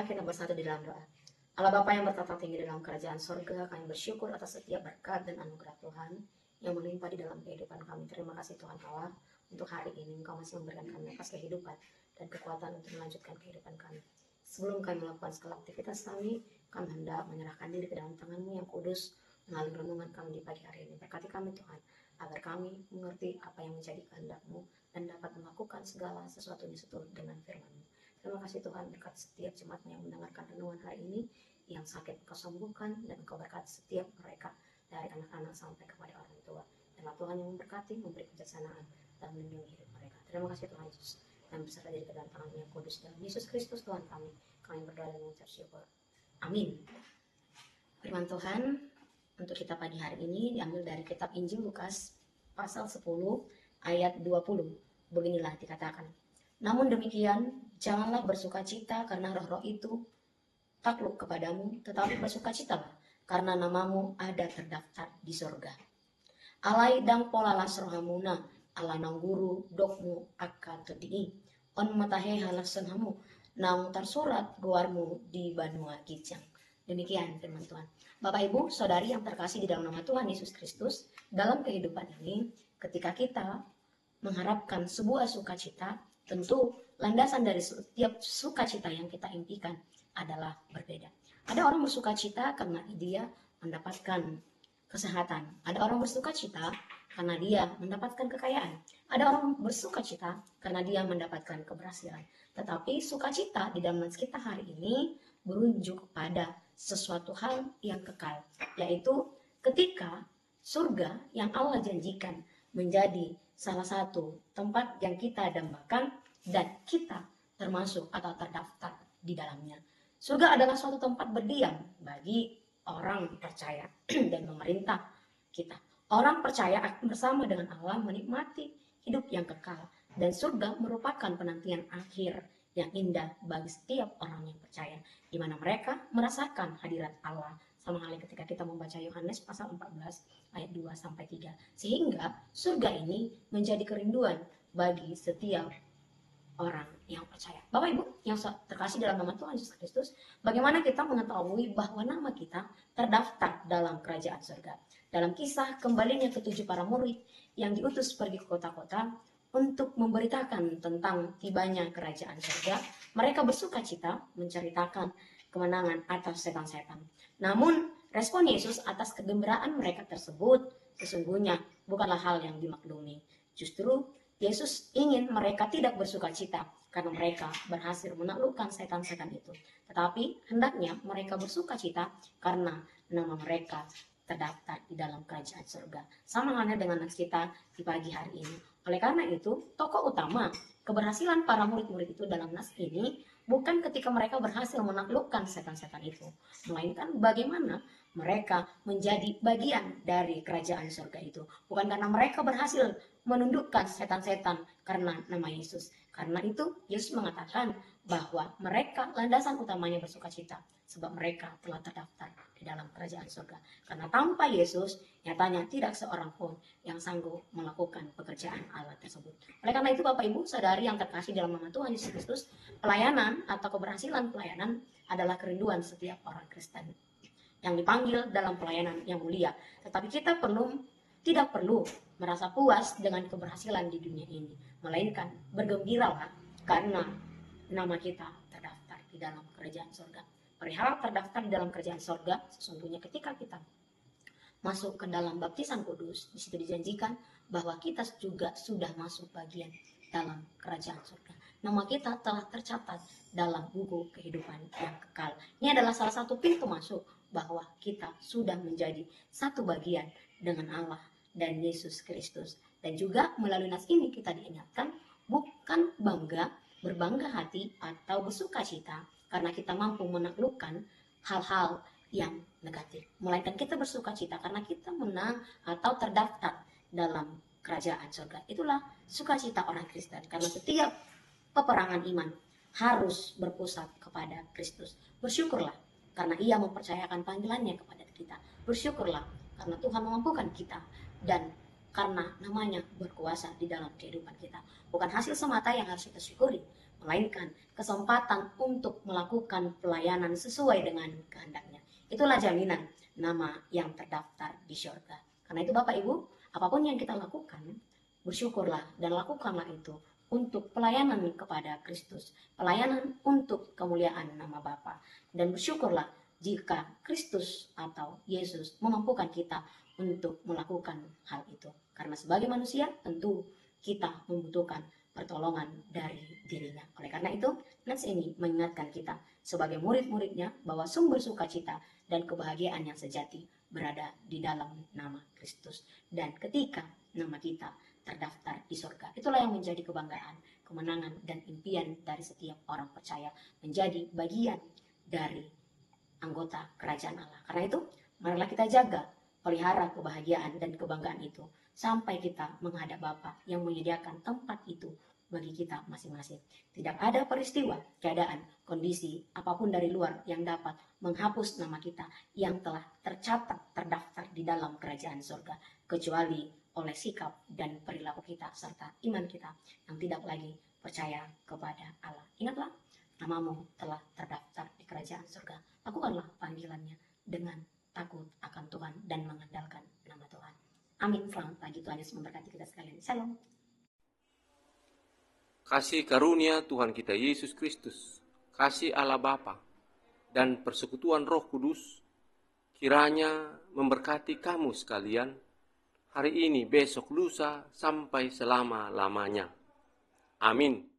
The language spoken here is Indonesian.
Marilah kita bersatu di dalam doa. Allah Bapa yang bertata tinggi dalam kerajaan sorga, kami bersyukur atas setiap berkat dan anugerah Tuhan yang melimpah di dalam kehidupan kami. Terima kasih Tuhan Allah, untuk hari ini Engkau masih memberikan kami nafas kehidupan dan kekuatan untuk melanjutkan kehidupan kami. Sebelum kami melakukan segala aktivitas kami hendak menyerahkan diri ke dalam tangan-Mu yang kudus melalui renungan kami di pagi hari ini. Berkati kami Tuhan, agar kami mengerti apa yang menjadi kehendak-Mu dan dapat melakukan segala sesuatu yang seturut dengan firman-Mu. Terima kasih Tuhan, berkat setiap jemaat-Mu yang mendengarkan renungan hari ini, yang sakit Engkau sembuhkan, dan Engkau berkati setiap mereka, dari anak-anak sampai kepada orang tua. Dan Tuhan yang memberkati, memberi kebijaksanaan dan melindungi hidup mereka. Terima kasih Tuhan Yesus, dan berserah diri ke dalam tangan-Mu yang kudus, dalam Yesus Kristus Tuhan kami berdoa dan mengucap syukur. Amin. Firman Tuhan untuk kita pagi hari ini diambil dari kitab Injil Lukas pasal 10 ayat 20. Beginilah dikatakan, namun demikian, janganlah bersukacita karena roh-roh itu takluk kepadamu, tetapi bersukacitalah karena namamu ada terdaftar di sorga. Alai dang polalas rohamuna, ala nang guru dokmu akan tedii, on matahe halasan hamu, nang tersurat guarmu di banua gijang. Demikian firman Tuhan. Bapak Ibu, Saudari yang terkasih di dalam nama Tuhan Yesus Kristus, dalam kehidupan ini, ketika kita mengharapkan sebuah sukacita, tentu landasan dari setiap sukacita yang kita impikan adalah berbeda. Ada orang bersukacita karena dia mendapatkan kesehatan. Ada orang bersukacita karena dia mendapatkan kekayaan. Ada orang bersukacita karena dia mendapatkan keberhasilan. Tetapi sukacita di dalam kita hari ini berunjuk pada sesuatu hal yang kekal, yaitu ketika surga yang Allah janjikan menjadi salah satu tempat yang kita dambakan dan kita termasuk atau terdaftar di dalamnya. Surga adalah suatu tempat berdiam bagi orang percaya dan pemerintah kita. Orang percaya akan bersama dengan Allah menikmati hidup yang kekal, dan surga merupakan penantian akhir yang indah bagi setiap orang yang percaya, di mana mereka merasakan hadirat Allah. Sama halnya ketika kita membaca Yohanes pasal 14 ayat 2 sampai 3. Sehingga surga ini menjadi kerinduan bagi setiap orang yang percaya. Bapak Ibu yang terkasih dalam nama Tuhan Yesus Kristus, bagaimana kita mengetahui bahwa nama kita terdaftar dalam kerajaan surga? Dalam kisah kembalinya ketujuh para murid yang diutus pergi ke kota-kota untuk memberitakan tentang tibanya kerajaan surga, mereka bersukacita menceritakan kemenangan atas setan-setan. Namun respon Yesus atas kegembiraan mereka tersebut sesungguhnya bukanlah hal yang dimaklumi. Justru Yesus ingin mereka tidak bersukacita karena mereka berhasil menaklukkan setan-setan itu. Tetapi hendaknya mereka bersukacita karena nama mereka terdaftar di dalam kerajaan surga. Sama halnya dengan nas kita di pagi hari ini. Oleh karena itu, tokoh utama keberhasilan para murid-murid itu dalam nas ini bukan ketika mereka berhasil menaklukkan setan-setan itu, melainkan bagaimana mereka menjadi bagian dari kerajaan surga itu. Bukan karena mereka berhasil menundukkan setan-setan karena nama Yesus. Karena itu Yesus mengatakan bahwa mereka landasan utamanya bersukacita sebab mereka telah terdaftar di dalam kerajaan surga. Karena tanpa Yesus nyatanya tidak seorang pun yang sanggup melakukan pekerjaan Allah tersebut. Oleh karena itu Bapak Ibu Saudari yang terkasih dalam nama Tuhan Yesus Kristus, pelayanan atau keberhasilan pelayanan adalah kerinduan setiap orang Kristen yang dipanggil dalam pelayanan yang mulia. Tetapi kita tidak perlu merasa puas dengan keberhasilan di dunia ini, melainkan bergembiralah karena nama kita terdaftar di dalam kerajaan surga. Perihal terdaftar di dalam kerajaan surga, sesungguhnya ketika kita masuk ke dalam baptisan kudus, di situ dijanjikan bahwa kita juga sudah masuk bagian dalam kerajaan surga. Nama kita telah tercatat dalam buku kehidupan yang kekal. Ini adalah salah satu pintu masuk bahwa kita sudah menjadi satu bagian dengan Allah dan Yesus Kristus. Dan juga melalui nas ini kita diingatkan bukan berbangga hati atau bersukacita karena kita mampu menaklukkan hal-hal yang negatif, melainkan kita bersukacita karena kita menang atau terdaftar dalam kerajaan surga. Itulah sukacita orang Kristen, karena setiap peperangan iman harus berpusat kepada Kristus. Bersyukurlah karena Ia mempercayakan panggilannya kepada kita. Bersyukurlah karena Tuhan memampukan kita dan karena namanya berkuasa di dalam kehidupan kita. Bukan hasil semata yang harus kita syukuri, melainkan kesempatan untuk melakukan pelayanan sesuai dengan kehendaknya. Itulah jaminan nama yang terdaftar di syurga. Karena itu Bapak Ibu, apapun yang kita lakukan, bersyukurlah dan lakukanlah itu untuk pelayanan kepada Kristus, pelayanan untuk kemuliaan nama Bapa. Dan bersyukurlah jika Kristus atau Yesus memampukan kita untuk melakukan hal itu. Karena sebagai manusia tentu kita membutuhkan pertolongan dari dirinya. Oleh karena itu, nats ini mengingatkan kita sebagai murid-muridnya bahwa sumber sukacita dan kebahagiaan yang sejati berada di dalam nama Kristus. Dan ketika nama kita terdaftar di surga, itulah yang menjadi kebanggaan, kemenangan, dan impian dari setiap orang percaya menjadi bagian dari anggota kerajaan Allah. Karena itu, marilah kita jaga, pelihara kebahagiaan dan kebanggaan itu sampai kita menghadap Bapa yang menyediakan tempat itu bagi kita masing-masing. Tidak ada peristiwa, keadaan, kondisi, apapun dari luar yang dapat menghapus nama kita yang telah tercatat, terdaftar di dalam kerajaan surga, kecuali oleh sikap dan perilaku kita serta iman kita yang tidak lagi percaya kepada Allah. Ingatlah, namamu telah terdaftar di kerajaan surga. Lakukanlah panggilannya dengan takut akan Tuhan dan mengandalkan nama Tuhan. Amin. Selamat pagi, Tuhan Yesus memberkati kita sekalian. Shalom. Kasih karunia Tuhan kita Yesus Kristus, kasih Allah Bapa, dan persekutuan Roh Kudus, kiranya memberkati kamu sekalian, hari ini, besok, lusa, sampai selama-lamanya. Amin.